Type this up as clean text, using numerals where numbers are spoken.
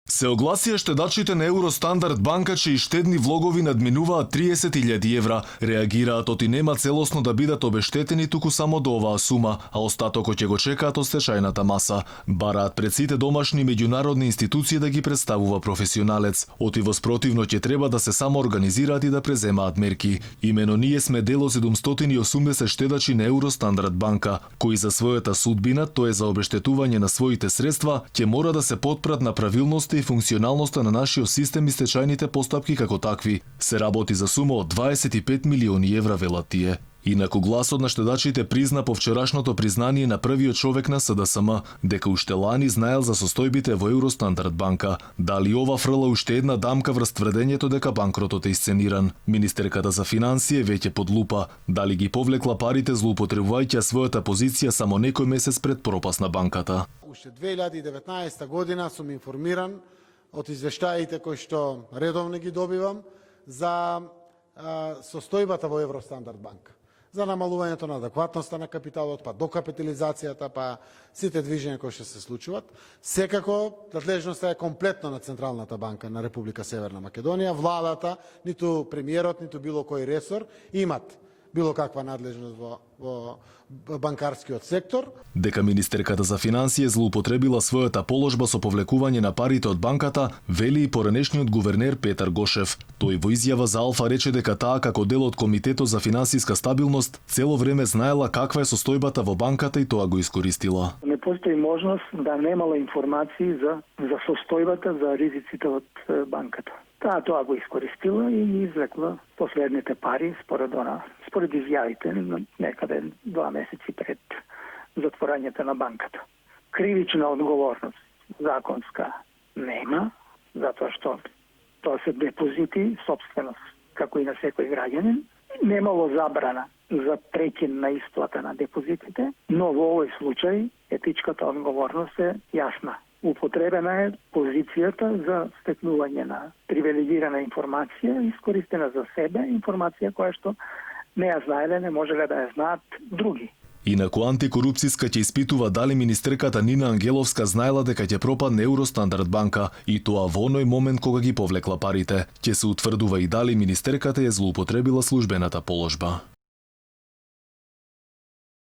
Се огласија штедачите на Евростандард банка, чии штедни влогови надминуваат 30.000 евра. Реагираат оти нема целосно да бидат обештетени туку само до оваа сума, а остатокот ќе го чекаат од стечајната маса. Бараат пред сите домашни и меѓународни институции да ги представува професионалец. Оти воспротивно ќе треба да се самоорганизираат и да преземаат мерки. Имено ние сме дел од 780 штедачи на Евростандард банка, кои за својата судбина, тоа е за обештетување на своите средства, ќе мора да се потпрат на правилноста и функционалноста на нашиот систем и стечајните постапки како такви. Се работи за сума од 25 милиони евра, велат тие. Инаку гласот на штедачите призна по вчерашното признание на првиот човек на СДСМ, дека уште лани знаел за состојбите во Евростандард банка. Дали ова фрла уште една дамка врз тврдењето дека банкротот е исцениран? Министерката за финансија веќе под лупа. Дали ги повлекла парите злоупотребувајќи својата позиција само некој месец пред пропаст на банката? Уште 2019 година сум информиран од извештаите кои што редовно ги добивам за состојбата во Евростандард банка. За намалувањето на адекватноста на капиталот, па докапитализацијата, па сите движења кои што се случуваат. Секако, надлежноста е комплетно на Централната банка на Република Северна Македонија. Владата, ниту премиерот, ниту било кој ресор имат било каква надлежност во банкарскиот сектор. Дека министерката за финансија злоупотребила својата положба со повлекување на парите од банката, вели и поранешниот гувернер Петар Гошев. Тој во изјава за Алфа рече дека таа како дел од Комитетот за финансиска стабилност цело време знаела каква е состојбата во банката и тоа го искористила. Не постои можност да немала информации за состојбата, за ризиците од банката. Таа тоа го искористила и извлекла последните пари според изјавите некаде 2 месеци пред затворањето на банката. Кривична одговорност законска нема, затоа што тоа се депозити, собственост, како и на секој граѓанин. Немало забрана за прекин на исплата на депозитите, но во овој случај етичката одговорност е јасна. Употребена е позицијата за стекнување на привилегирана информација, искористена за себе, информација која што не ја знаеле, не можеле да ја знаат други. Инаку антикорупцијска ќе испитува дали министерката Нина Ангеловска знаела дека ќе пропадне Евростандард банка и тоа во оној момент кога ги повлекла парите. Ќе се утврдува и дали министерката е злоупотребила службената положба.